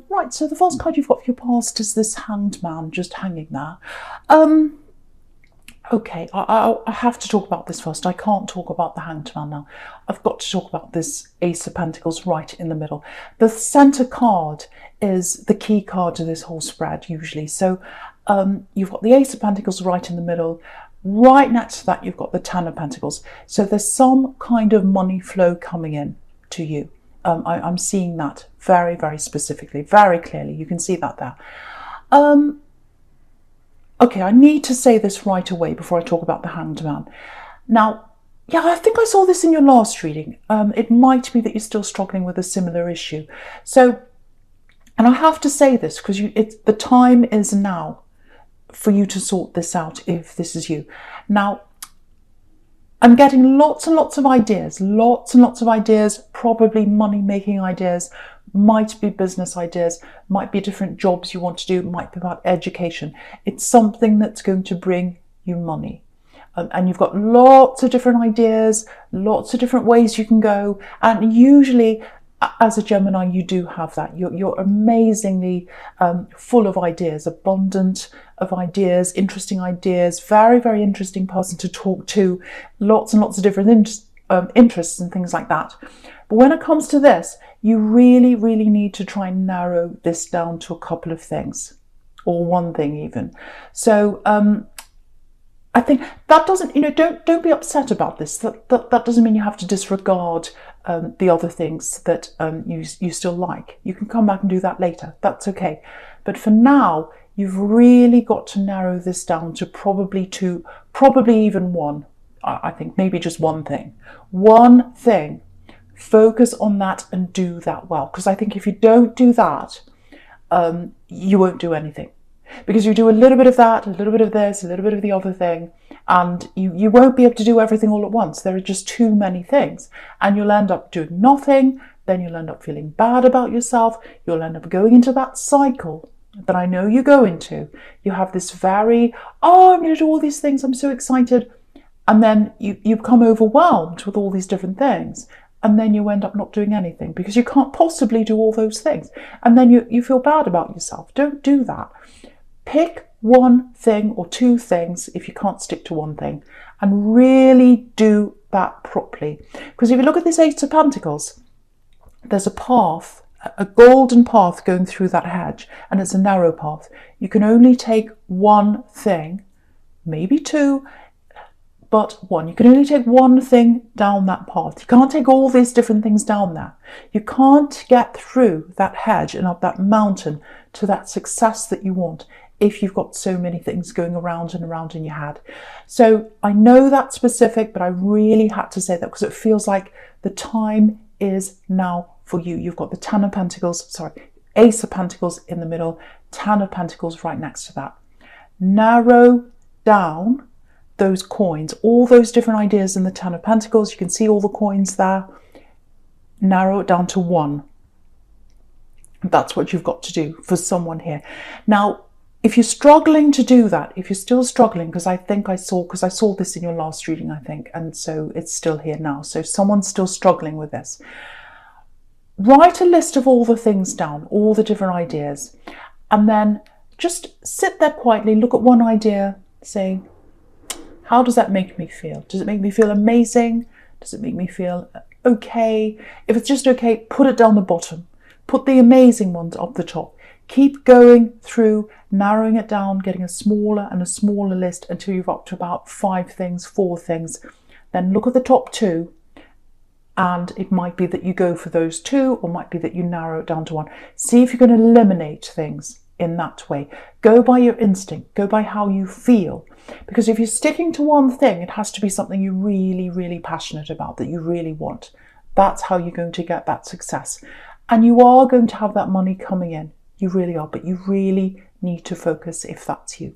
Right, so the first card you've got for your past is this Hanged Man just hanging there. Okay, I have to talk about this first. I can't talk about the Hanged Man now. I've got to talk about this Ace of Pentacles right in the middle. The centre card is the key card to this whole spread, usually. So you've got the Ace of Pentacles right in the middle. Right next to that, you've got the Ten of Pentacles. So there's some kind of money flow coming in to you. I'm seeing that very, very specifically, very clearly. You can see that there. Okay, I need to say this right away before I talk about the Hanged Man. Now, yeah, I think I saw this in your last reading. It might be that you're still struggling with a similar issue. So, and I have to say this because the time is now for you to sort this out if this is you. Now, I'm getting lots and lots of ideas, probably money-making ideas, might be business ideas, might be different jobs you want to do, might be about education. It's something that's going to bring you money. And you've got lots of different ideas, lots of different ways you can go. And usually, as a Gemini, you do have that. You're amazingly full of ideas, abundant of ideas, interesting ideas, very, very interesting person to talk to, lots and lots of different interests and things like that. But when it comes to this, you really, really need to try and narrow this down to a couple of things, or one thing even. So I think that doesn't, don't be upset about this. That doesn't mean you have to disregard the other things that you still like. You can come back and do that later. That's okay. But for now, you've really got to narrow this down to probably even one. I think maybe just one thing. One thing. Focus on that and do that well. Because I think if you don't do that, you won't do anything. Because you do a little bit of that, a little bit of this, a little bit of the other thing, and you won't be able to do everything all at once. There are just too many things. And you'll end up doing nothing, then you'll end up feeling bad about yourself, you'll end up going into that cycle that I know you go into. You have this I'm going to do all these things, I'm so excited. And then you become overwhelmed with all these different things. And then you end up not doing anything because you can't possibly do all those things. And then you feel bad about yourself. Don't do that. Pick one thing or two things if you can't stick to one thing, and really do that properly. Because if you look at this Ace of Pentacles, there's a path, a golden path going through that hedge, and it's a narrow path. You can only take one thing, maybe two, but one. You can only take one thing down that path. You can't take all these different things down there. You can't get through that hedge and up that mountain to that success that you want if you've got so many things going around and around in your head. So I know that's specific, but I really had to say that because it feels like the time is now for you. You've got the Ace of Pentacles in the middle, Ten of Pentacles right next to that. Narrow down those coins, all those different ideas in the Ten of Pentacles. You can see all the coins there. Narrow it down to one. That's what you've got to do for someone here. Now, if you're struggling to do that, if you're still struggling, because I saw this in your last reading, I think, and so it's still here now. So someone's still struggling with this. Write a list of all the things down, all the different ideas, and then just sit there quietly, look at one idea, say, how does that make me feel? Does it make me feel amazing? Does it make me feel okay? If it's just okay, put it down the bottom. Put the amazing ones up the top. Keep going through, narrowing it down, getting a smaller and a smaller list until you've up to about 5 things, 4 things. Then look at the top 2, and it might be that you go for those 2, or might be that you narrow it down to 1. See if you can eliminate things in that way. Go by your instinct, go by how you feel. Because if you're sticking to one thing, it has to be something you're really, really passionate about, that you really want. That's how you're going to get that success. And you are going to have that money coming in. You really are, but you really need to focus if that's you.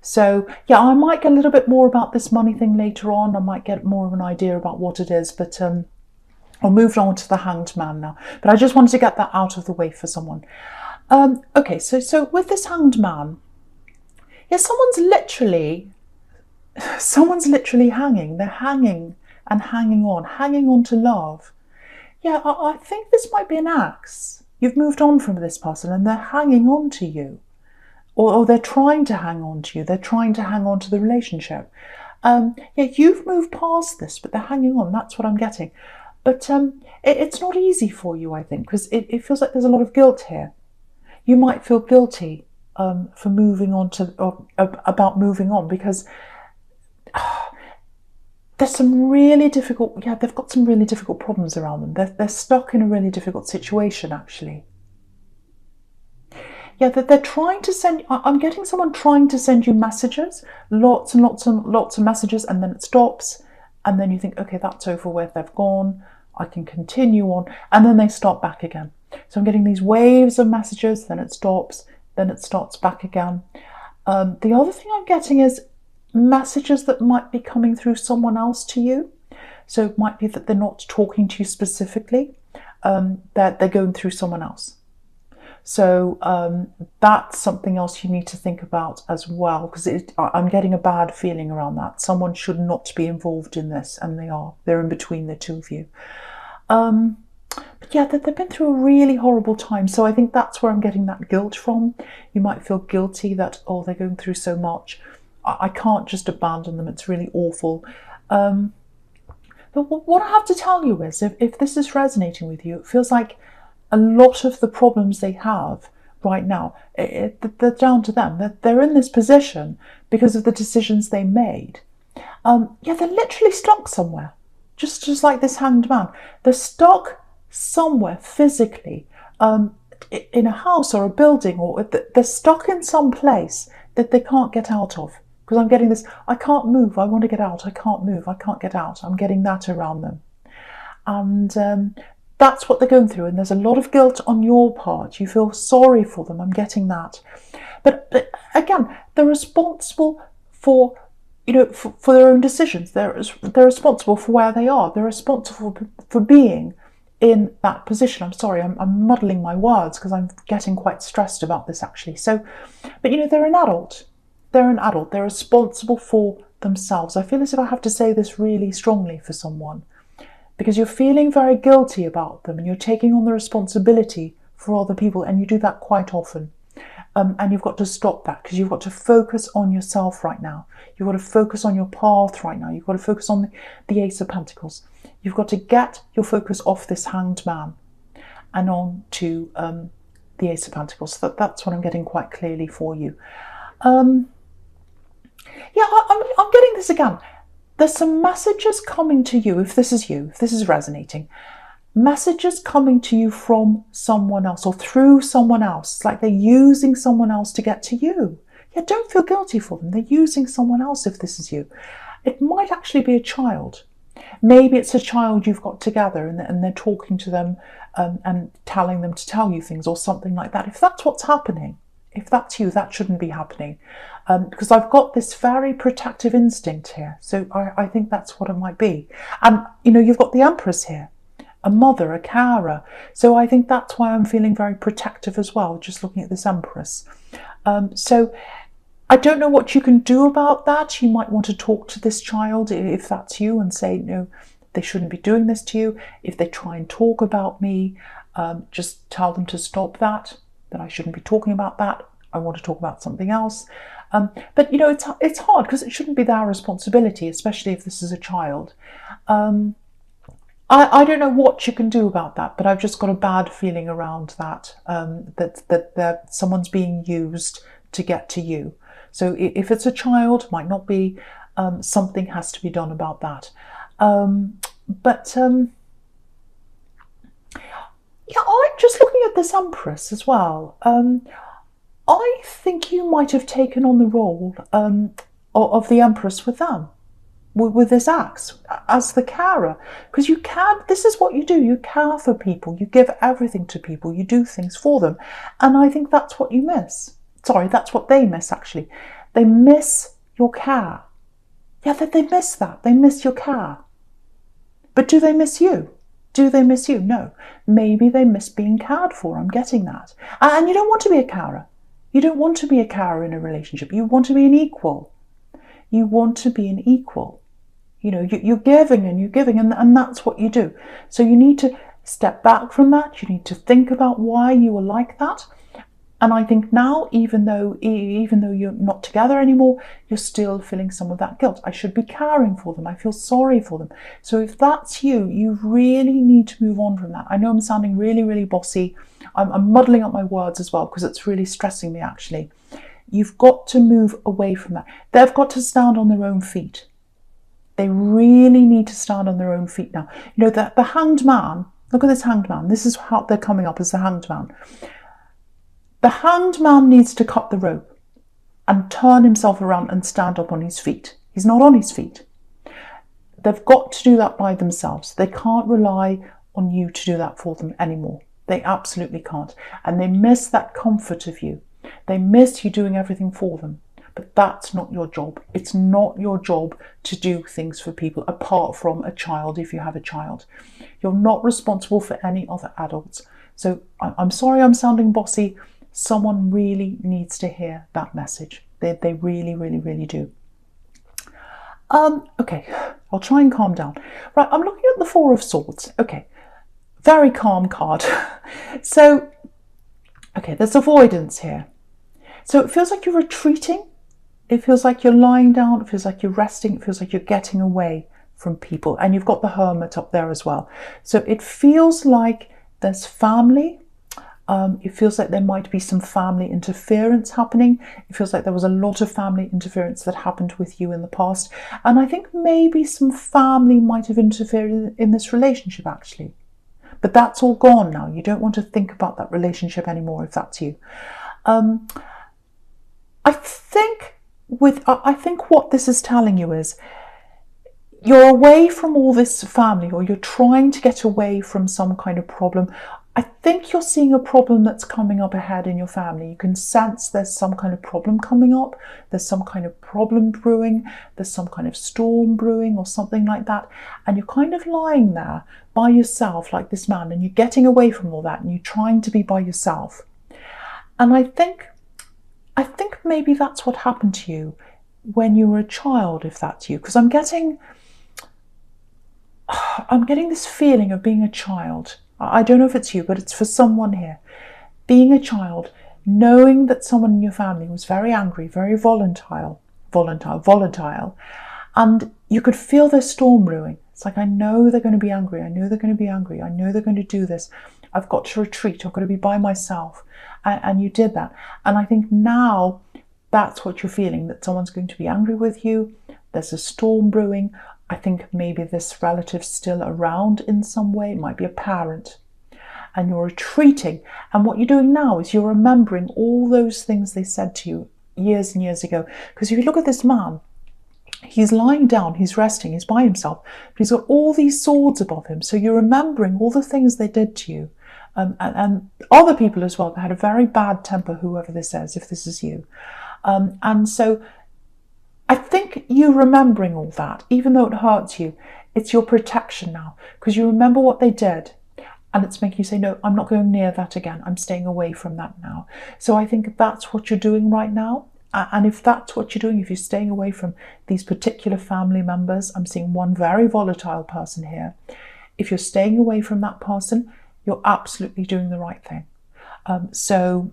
So yeah, I might get a little bit more about this money thing later on. I might get more of an idea about what it is, but I'll move on to the Hanged Man now. But I just wanted to get that out of the way for someone. Okay, so with this Hanged Man, yeah, someone's literally hanging. They're hanging and hanging on to love. Yeah, I think this might be an axe. You've moved on from this person and they're hanging on to you. Or they're trying to hang on to you. They're trying to hang on to the relationship. Yeah, you've moved past this, but they're hanging on. That's what I'm getting. But it's not easy for you, I think, because it feels like there's a lot of guilt here. You might feel guilty for moving on about moving on, because there's some really difficult, they've got some really difficult problems around them. They're stuck in a really difficult situation, actually. Yeah, they're trying to send, I'm getting someone trying to send you messages, lots and lots and lots of messages, and then it stops. And then you think, okay, that's over with, they've gone, I can continue on. And then they start back again. So I'm getting these waves of messages, then it stops, then it starts back again. The other thing I'm getting is messages that might be coming through someone else to you. So it might be that they're not talking to you specifically, that they're going through someone else. So that's something else you need to think about as well, because I'm getting a bad feeling around that. Someone should not be involved in this, and they are. They're in between the two of you. But yeah, they've been through a really horrible time. So I think that's where I'm getting that guilt from. You might feel guilty that, oh, they're going through so much. I can't just abandon them. It's really awful. But what I have to tell you is, if this is resonating with you, it feels like a lot of the problems they have right now, they're down to them. They're in this position because of the decisions they made. Yeah, they're literally stuck somewhere, just like this hanged man. They're stuck somewhere physically, in a house or a building, or they're stuck in some place that they can't get out of. Because I'm getting this, I can't move, I want to get out, I can't move, I can't get out. I'm getting that around them. And that's what they're going through, and there's a lot of guilt on your part. You feel sorry for them. I'm getting that, but again, they're responsible for, for their own decisions. They're responsible for where they are. They're responsible for being in that position. I'm sorry, I'm muddling my words because I'm getting quite stressed about this, actually. So, but they're an adult. They're an adult. They're responsible for themselves. I feel as if I have to say this really strongly for someone, because you're feeling very guilty about them and you're taking on the responsibility for other people, and you do that quite often. And you've got to stop that, because you've got to focus on yourself right now. You've got to focus on your path right now. You've got to focus on the Ace of Pentacles. You've got to get your focus off this hanged man and on to the Ace of Pentacles. So that's what I'm getting quite clearly for you. I'm getting this again. There's some messages coming to you, if this is resonating. Messages coming to you from someone else or through someone else. It's like they're using someone else to get to you. Yeah, don't feel guilty for them. They're using someone else if this is you. It might actually be a child. Maybe it's a child you've got together and they're talking to them and telling them to tell you things or something like that. If that's what's happening, if that's you, that shouldn't be happening. Because I've got this very protective instinct here. So I think that's what it might be. And, you've got the Empress here, a mother, a carer. So I think that's why I'm feeling very protective as well, just looking at this Empress. So I don't know what you can do about that. You might want to talk to this child, if that's you, and say, no, they shouldn't be doing this to you. If they try and talk about me, just tell them to stop that I shouldn't be talking about that. I want to talk about something else. But it's hard, because it shouldn't be their responsibility, especially if this is a child. I don't know what you can do about that, but I've just got a bad feeling around that, that someone's being used to get to you. So if it's a child, might not be, something has to be done about that. Yeah, I'm just looking at this Empress as well. I think you might have taken on the role of the Empress with them, with this axe, as the carer. Because this is what you do. You care for people. You give everything to people. You do things for them. And I think that's what you miss. Sorry, that's what they miss, actually. They miss your care. Yeah, they miss that. They miss your care. But do they miss you? Do they miss you? No. Maybe they miss being cared for. I'm getting that. And you don't want to be a carer. You don't want to be a carer in a relationship. You want to be an equal. You want to be an equal. You're giving and you're giving, and that's what you do. So you need to step back from that. You need to think about why you were like that. And I think now, even though you're not together anymore, you're still feeling some of that guilt. I should be caring for them. I feel sorry for them. So if that's you, you really need to move on from that. I know I'm sounding really, really bossy. I'm muddling up my words as well because it's really stressing me, actually. You've got to move away from that. They've got to stand on their own feet. They really need to stand on their own feet now. You know, the hanged man, look at this hanged man. This is how they're coming up as the hanged man. The hanged man needs to cut the rope and turn himself around and stand up on his feet. He's not on his feet. They've got to do that by themselves. They can't rely on you to do that for them anymore. They absolutely can't. And they miss that comfort of you. They miss you doing everything for them. But that's not your job. It's not your job to do things for people apart from a child if you have a child. You're not responsible for any other adults. So I'm sorry I'm sounding bossy. Someone really needs to hear that message. They really, really, really do. Okay, I'll try and calm down. Right, I'm looking at the Four of Swords. Okay, very calm card. So, okay, there's avoidance here. So it feels like you're retreating. It feels like you're lying down. It feels like you're resting. It feels like you're getting away from people. And you've got the Hermit up there as well. So it feels like there's family. It feels like there might be some family interference happening. It feels like there was a lot of family interference that happened with you in the past. And I think maybe some family might have interfered in this relationship, actually. But that's all gone now. You don't want to think about that relationship anymore if that's you. I think what this is telling you is you're away from all this family, or you're trying to get away from some kind of problem. I think you're seeing a problem that's coming up ahead in your family. You can sense there's some kind of problem coming up. There's some kind of problem brewing. There's some kind of storm brewing or something like that. And you're kind of lying there by yourself like this man, and you're getting away from all that and you're trying to be by yourself. And I think maybe that's what happened to you when you were a child, if that's you, because I'm getting this feeling of being a child. I don't know if it's you, but it's for someone here. Being a child, knowing that someone in your family was very angry, very volatile, and you could feel their storm brewing. It's like, I know they're going to be angry. I know they're going to be angry. I know they're going to do this. I've got to retreat. I've got to be by myself. And you did that. And I think now that's what you're feeling, that someone's going to be angry with you. There's a storm brewing. I think maybe this relative's still around in some way. It might be a parent. And you're retreating. And what you're doing now is you're remembering all those things they said to you years and years ago. Because if you look at this man, he's lying down, he's resting, he's by himself. But he's got all these swords above him. So you're remembering all the things they did to you. And other people as well that had a very bad temper, whoever this is, if this is you. And so I think you remembering all that, even though it hurts you, it's your protection now, because you remember what they did, and it's making you say, no, I'm not going near that again. I'm staying away from that now. So I think that's what you're doing right now. And if that's what you're doing, if you're staying away from these particular family members, I'm seeing one very volatile person here. If you're staying away from that person, you're absolutely doing the right thing. So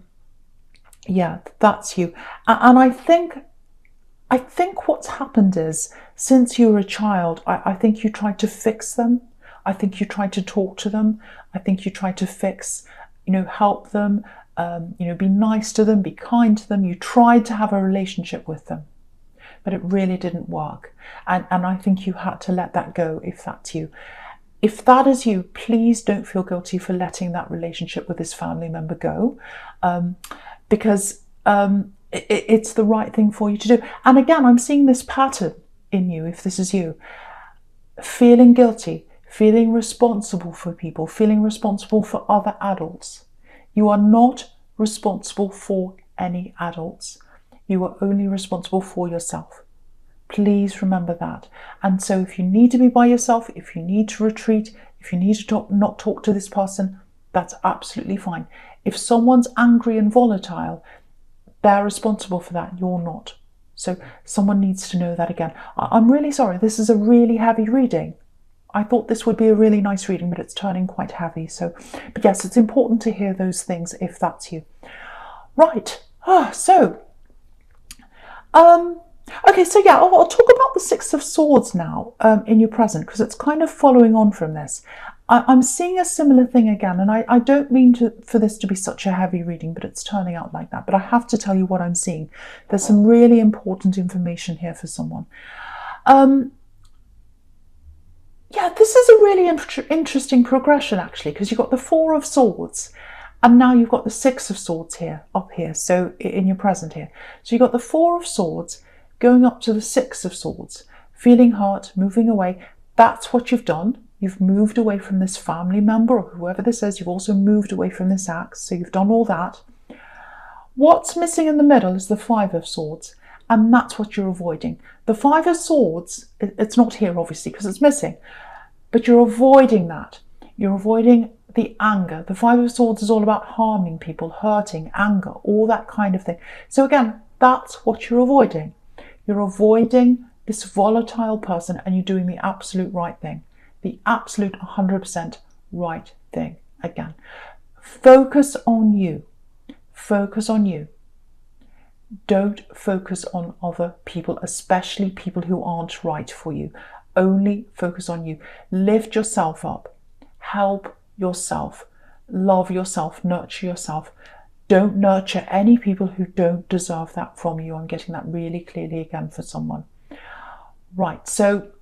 yeah, that's you. And I think what's happened is, since you were a child, I think you tried to fix them. I think you tried to talk to them. I think you tried to fix, help them, be nice to them, be kind to them. You tried to have a relationship with them, but it really didn't work. And I think you had to let that go if that's you. If that is you, please don't feel guilty for letting that relationship with this family member go, because it's the right thing for you to do. And again, I'm seeing this pattern in you, if this is you. Feeling guilty, feeling responsible for people, feeling responsible for other adults. You are not responsible for any adults. You are only responsible for yourself. Please remember that. And so if you need to be by yourself, if you need to retreat, if you need to not talk to this person, that's absolutely fine. If someone's angry and volatile, they're responsible for that. You're not. So someone needs to know that again. I'm really sorry. This is a really heavy reading. I thought this would be a really nice reading, but it's turning quite heavy. So, but yes, it's important to hear those things if that's you. Right. Okay, so yeah, I'll talk about the Six of Swords now in your present, because it's kind of following on from this. I'm seeing a similar thing again, and I don't mean for this to be such a heavy reading, but it's turning out like that. But I have to tell you what I'm seeing. There's some really important information here for someone. Yeah, this is a really interesting progression, actually, because you've got the Four of Swords, and now you've got the Six of Swords here, up here, so in your present here. So you've got the Four of Swords going up to the Six of Swords, feeling hurt, moving away. That's what you've done. You've moved away from this family member, or whoever this is. You've also moved away from this axe, so you've done all that. What's missing in the middle is the Five of Swords, and that's what you're avoiding. The Five of Swords, it's not here, obviously, because it's missing, but you're avoiding that. You're avoiding the anger. The Five of Swords is all about harming people, hurting, anger, all that kind of thing. So again, that's what you're avoiding. You're avoiding this volatile person, and you're doing the absolute right thing. The absolute 100% right thing. Again, focus on you. Focus on you. Don't focus on other people, especially people who aren't right for you. Only focus on you. Lift yourself up. Help yourself. Love yourself. Nurture yourself. Don't nurture any people who don't deserve that from you. I'm getting that really clearly again for someone. Right, so,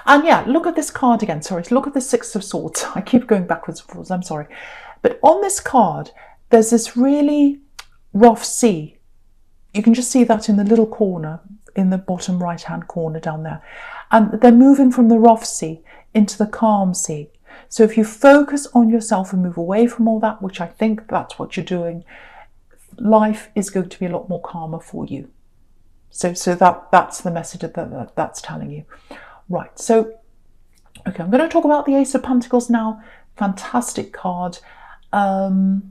and yeah, look at this card again. Sorry, look at the Six of Swords. I keep going backwards and forwards, I'm sorry. But on this card, there's this really rough sea. You can just see that in the little corner, in the bottom right-hand corner down there. And they're moving from the rough sea into the calm sea. So if you focus on yourself and move away from all that, which I think that's what you're doing, life is going to be a lot more calmer for you. So that's the message that's telling you. Right, so, okay, I'm going to talk about the Ace of Pentacles now. Fantastic card. Right.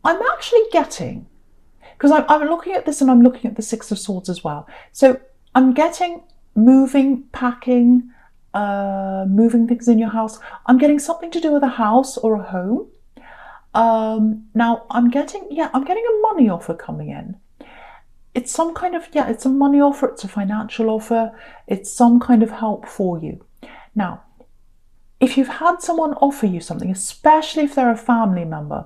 I'm actually getting, because I'm looking at this and I'm looking at the Six of Swords as well. So I'm getting moving, packing, moving things in your house. I'm getting something to do with a house or a home. Now I'm getting a money offer coming in. It's some kind of, it's a money offer, it's a financial offer, it's some kind of help for you. Now, if you've had someone offer you something, especially if they're a family member,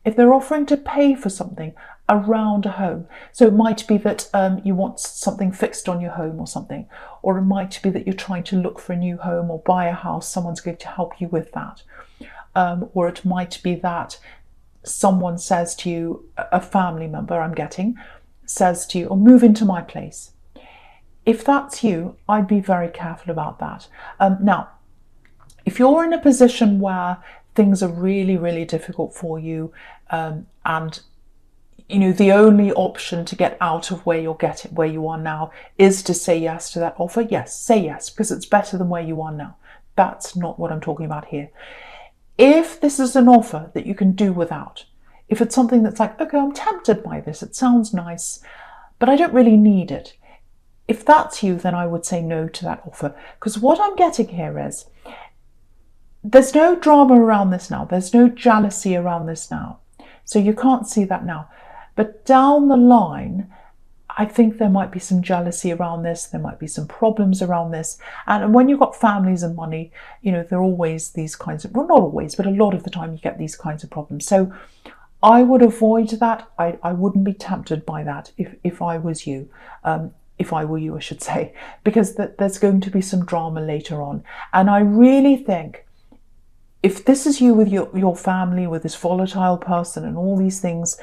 if they're offering to pay for something around a home, so it might be that you want something fixed on your home or something, or it might be that you're trying to look for a new home or buy a house, someone's going to help you with that. Or it might be that someone says to you, a family member I'm getting, says to you, or move into my place. If that's you, I'd be very careful about that. Now, if you're in a position where things are really, really difficult for you, and you know the only option to get out of where you are now is to say yes to that offer, yes, say yes, because it's better than where you are now. That's not what I'm talking about here. If this is an offer that you can do without, if it's something that's like, okay, I'm tempted by this, it sounds nice, but I don't really need it. If that's you, then I would say no to that offer. Because what I'm getting here is, there's no drama around this now. There's no jealousy around this now. So you can't see that now. But down the line, I think there might be some jealousy around this. There might be some problems around this. And when you've got families and money, you know, there are always these kinds of, well, not always, but a lot of the time you get these kinds of problems. So I would avoid that. I wouldn't be tempted by that if I was you. If I were you, I should say, because there's going to be some drama later on. And I really think if this is you with your family, with this volatile person and all these things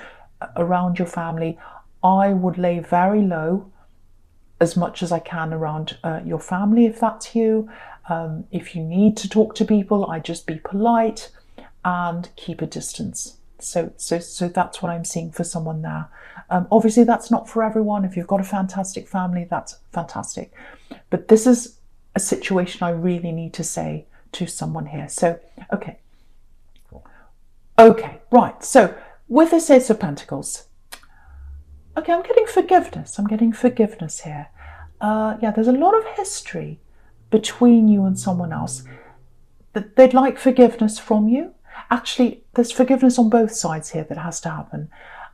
around your family, I would lay very low as much as I can around your family if that's you. If you need to talk to people, I just be polite and keep a distance. So that's what I'm seeing for someone there. Obviously, that's not for everyone. If you've got a fantastic family, that's fantastic. But this is a situation I really need to say to someone here. So, okay, right. So with this Ace of Pentacles, Okay, I'm getting forgiveness. I'm getting forgiveness here. Yeah, there's a lot of history between you and someone else. That they'd like forgiveness from you. Actually, there's forgiveness on both sides here that has to happen.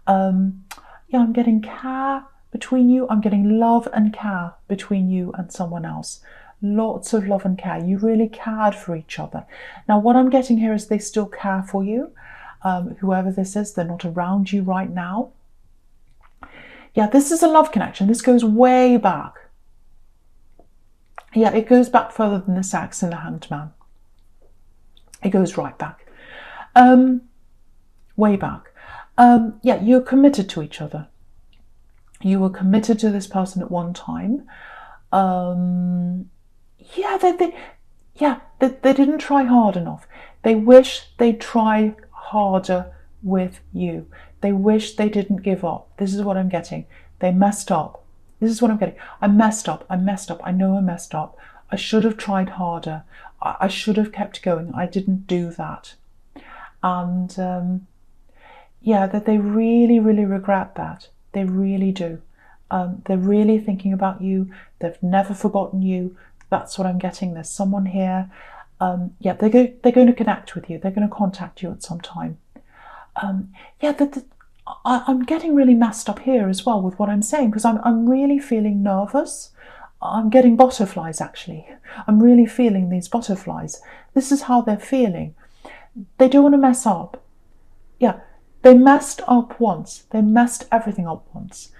Yeah, I'm getting care between you. I'm getting love and care between you and someone else. Lots of love and care. You really cared for each other. Now, what I'm getting here is they still care for you. Whoever this is, they're not around you right now. Yeah, this is a love connection. This goes way back. Yeah, it goes back further than the sex and the Hanged Man. It goes right back. Way back. Yeah, you're committed to each other. You were committed to this person at one time. Yeah, they didn't try hard enough. They wish they'd try harder with you. They wish they didn't give up. This is what I'm getting. They messed up. This is what I'm getting. I messed up. I know I messed up. I should have tried harder. I should have kept going. I didn't do that. And yeah, that they really, really regret that. They really do. They're really thinking about you. They've never forgotten you. That's what I'm getting. There's someone here. Yeah, they're going to connect with you. They're going to contact you at some time. Yeah, I'm getting really messed up here as well with what I'm saying, because I'm really feeling nervous. I'm getting butterflies, actually. I'm really feeling these butterflies. This is how they're feeling. They don't want to mess up. Yeah, they messed up once. They messed everything up once.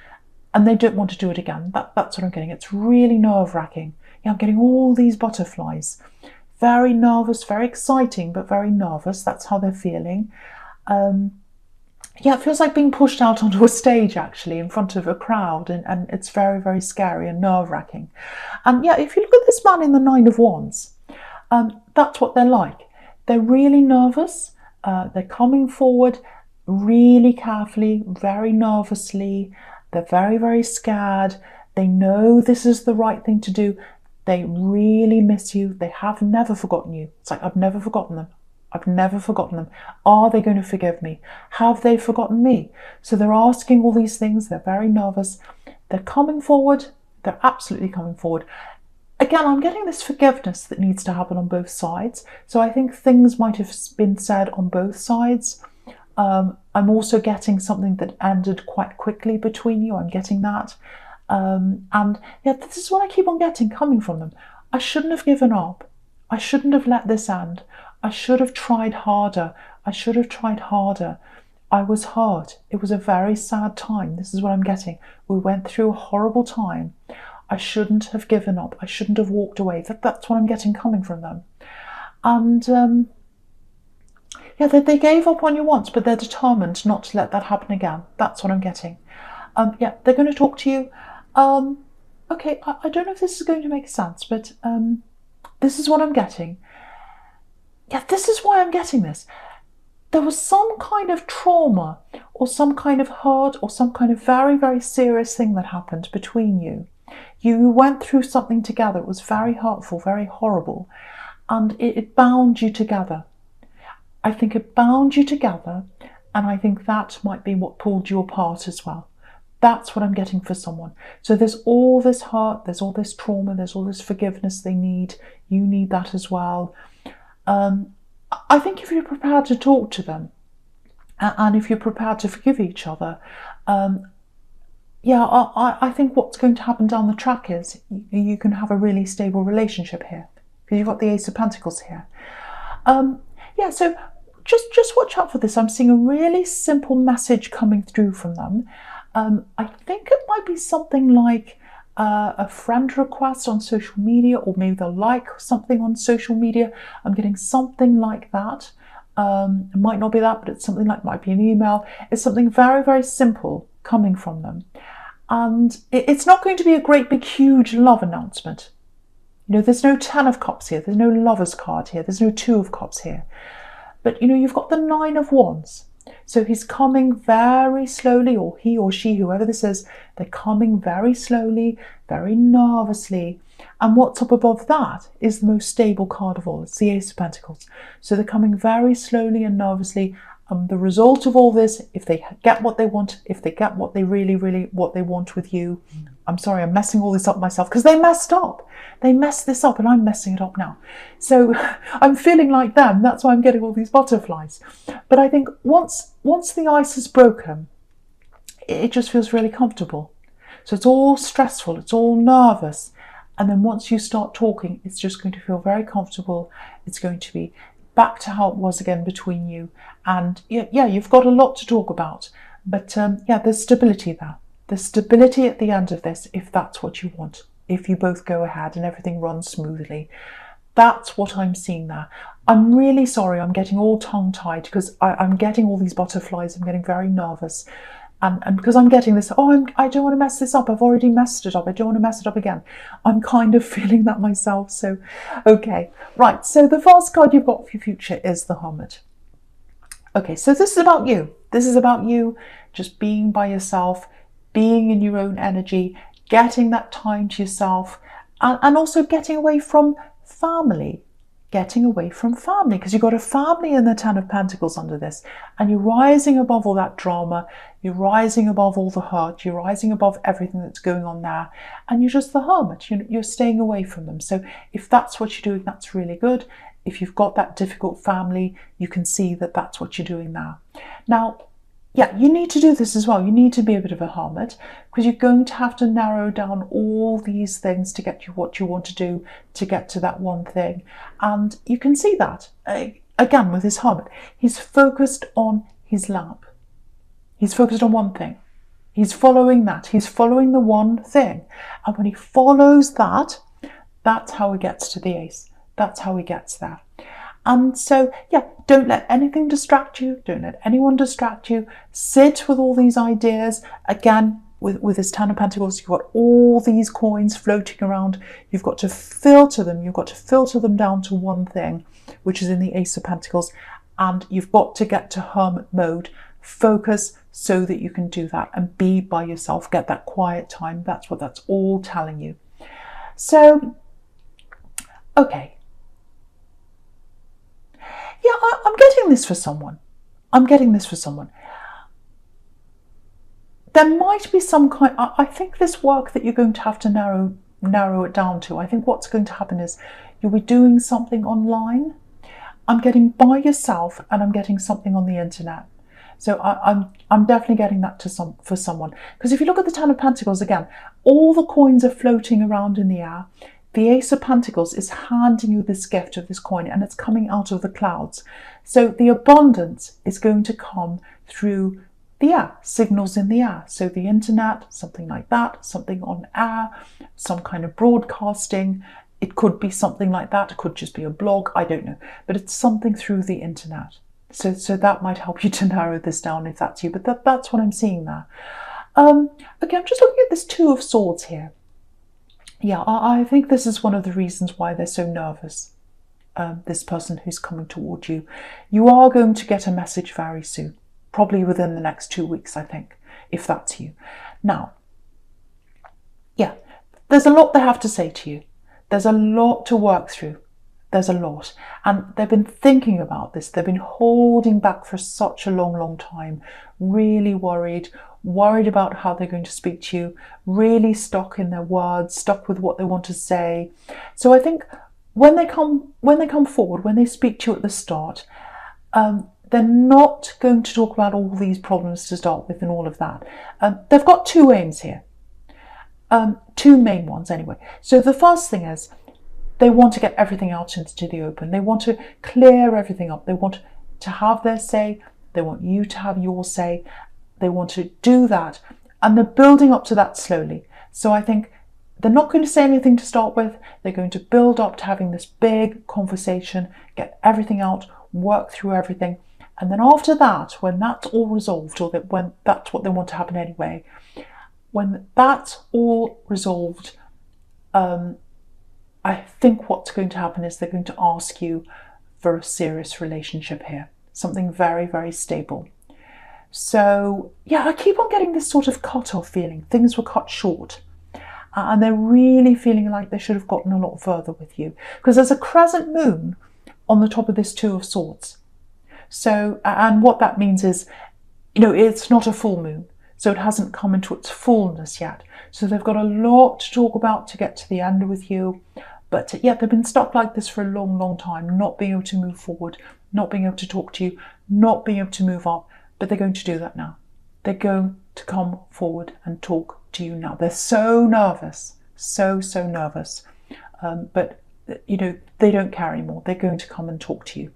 And they don't want to do it again. That's what I'm getting. It's really nerve-wracking. Yeah, I'm getting all these butterflies. Very nervous, very exciting, but very nervous. That's how they're feeling. Yeah, it feels like being pushed out onto a stage, actually, in front of a crowd, and it's very, very scary and nerve-wracking. And yeah, if you look at this man in the Nine of Wands, that's what they're like. They're really nervous. They're coming forward really carefully, very nervously. They're very, very scared. They know this is the right thing to do. They really miss you. They have never forgotten you. It's like, I've never forgotten them. I've never forgotten them. Are they going to forgive me? Have they forgotten me? So they're asking all these things. They're very nervous. They're coming forward. They're absolutely coming forward. Again, I'm getting this forgiveness that needs to happen on both sides. So I think things might have been said on both sides. I'm also getting something that ended quite quickly between you. I'm getting that. And yeah, this is what I keep on getting coming from them. I shouldn't have given up. I shouldn't have let this end. I should have tried harder. I should have tried harder. I was hurt. It was a very sad time. This is what I'm getting. We went through a horrible time. I shouldn't have given up. I shouldn't have walked away. That's what I'm getting coming from them. And yeah, they gave up on you once, but they're determined not to let that happen again. That's what I'm getting. Yeah, they're going to talk to you. Okay, I don't know if this is going to make sense, but this is what I'm getting. Yeah, this is why I'm getting this. There was some kind of trauma or some kind of hurt or some kind of very, very serious thing that happened between you. You went through something together. It was very hurtful, very horrible, and it bound you together. I think it bound you together, and I think that might be what pulled you apart as well. That's what I'm getting for someone. So there's all this hurt, there's all this trauma, there's all this forgiveness they need. You need that as well. I think if you're prepared to talk to them, and if you're prepared to forgive each other, yeah, I think what's going to happen down the track is you can have a really stable relationship here, because you've got the Ace of Pentacles here. Yeah, so just watch out for this. I'm seeing a really simple message coming through from them. I think it might be something like a friend request on social media, or maybe they'll like something on social media. I'm getting something like that. It might not be that, but it's something like, might be an email. It's something very, very simple coming from them. And it's not going to be a great big huge love announcement. You know, there's no 10 of Cups here. There's no Lover's card here. There's no 2 of Cups here. But, you know, you've got the 9 of Wands. So he's coming very slowly, or he or she, whoever this is, they're coming very slowly, very nervously. And what's up above that is the most stable card of all. It's the Ace of Pentacles. So they're coming very slowly and nervously, The result of all this, if they get what they want, if they get what they really, really, what they want with you, I'm sorry, I'm messing all this up myself because they messed up. They messed this up and I'm messing it up now. So I'm feeling like them. That's why I'm getting all these butterflies. But I think once the ice is broken, it just feels really comfortable. So it's all stressful, it's all nervous. And then once you start talking, it's just going to feel very comfortable. It's going to be back to how it was again between you. And yeah, you've got a lot to talk about. But yeah, there's stability there. There's stability at the end of this, if that's what you want. If you both go ahead and everything runs smoothly. That's what I'm seeing there. I'm really sorry, I'm getting all tongue-tied because I'm getting all these butterflies. I'm getting very nervous. And because I'm getting this, I don't want to mess this up. I've already messed it up. I don't want to mess it up again. I'm kind of feeling that myself. So, okay. Right. So the first card you've got for your future is the Hermit. Okay. So this is about you. This is about you just being by yourself, being in your own energy, getting that time to yourself, and also getting away from family. Getting away from family, because you've got a family in the Ten of Pentacles under this, and you're rising above all that drama, you're rising above all the hurt, you're rising above everything that's going on there, and you're just the Hermit. You're staying away from them. So if that's what you're doing, that's really good. If you've got that difficult family, you can see that that's what you're doing now. Now, yeah, you need to do this as well. You need to be a bit of a hermit because you're going to have to narrow down all these things to get you what you want to do, to get to that one thing. And you can see that, again, with his hermit. He's focused on his lamp. He's focused on one thing. He's following that. He's following the one thing. And when he follows that, that's how he gets to the ace. That's how he gets there. And so, yeah, don't let anything distract you. Don't let anyone distract you. Sit with all these ideas. Again, with this Ten of Pentacles, you've got all these coins floating around. You've got to filter them. You've got to filter them down to one thing, which is in the Ace of Pentacles. And you've got to get to hermit mode. Focus so that you can do that and be by yourself. Get that quiet time. That's what that's all telling you. So, okay. Yeah, I'm getting this for someone. I'm getting this for someone. There might be some kind, I think this work that you're going to have to narrow it down to. I think what's going to happen is you'll be doing something online. I'm getting by yourself and I'm getting something on the internet. So I'm definitely getting that for someone. Because if you look at the Ten of Pentacles again, all the coins are floating around in the air. The Ace of Pentacles is handing you this gift of this coin and it's coming out of the clouds. So the abundance is going to come through the air, signals in the air. So the internet, something like that, something on air, some kind of broadcasting. It could be something like that. It could just be a blog. I don't know. But it's something through the internet. So that might help you to narrow this down if that's you. But that's what I'm seeing there. Okay, I'm just looking at this Two of Swords here. Yeah, I think this is one of the reasons why they're so nervous, this person who's coming toward you. You are going to get a message very soon, probably within the next 2 weeks, I think, if that's you. Now, yeah, there's a lot they have to say to you. There's a lot to work through. There's a lot. And they've been thinking about this. They've been holding back for such a long, long time, really worried about how they're going to speak to you, really stuck in their words, stuck with what they want to say. So I think when they come forward, when they speak to you at the start, they're not going to talk about all these problems to start with and all of that. They've got two aims here, two main ones anyway. So the first thing is they want to get everything out into the open. They want to clear everything up. They want to have their say. They want you to have your say. They want to do that, and they're building up to that slowly. So I think they're not going to say anything to start with. They're going to build up to having this big conversation, get everything out, work through everything. And then after that, when that's all resolved, or when that's what they want to happen anyway, when that's all resolved, I think what's going to happen is they're going to ask you for a serious relationship here, something very, very stable. So, yeah, I keep on getting this sort of cut-off feeling. Things were cut short. And they're really feeling like they should have gotten a lot further with you. Because there's a crescent moon on the top of this Two of Swords. So, and what that means is, it's not a full moon, so it hasn't come into its fullness yet. So they've got a lot to talk about to get to the end with you. But yeah, they've been stuck like this for a long, long time, not being able to move forward, not being able to talk to you, not being able to move up. But they're going to do that now. They're going to come forward and talk to you now. They're so nervous, so nervous. But they don't care anymore. They're going to come and talk to you.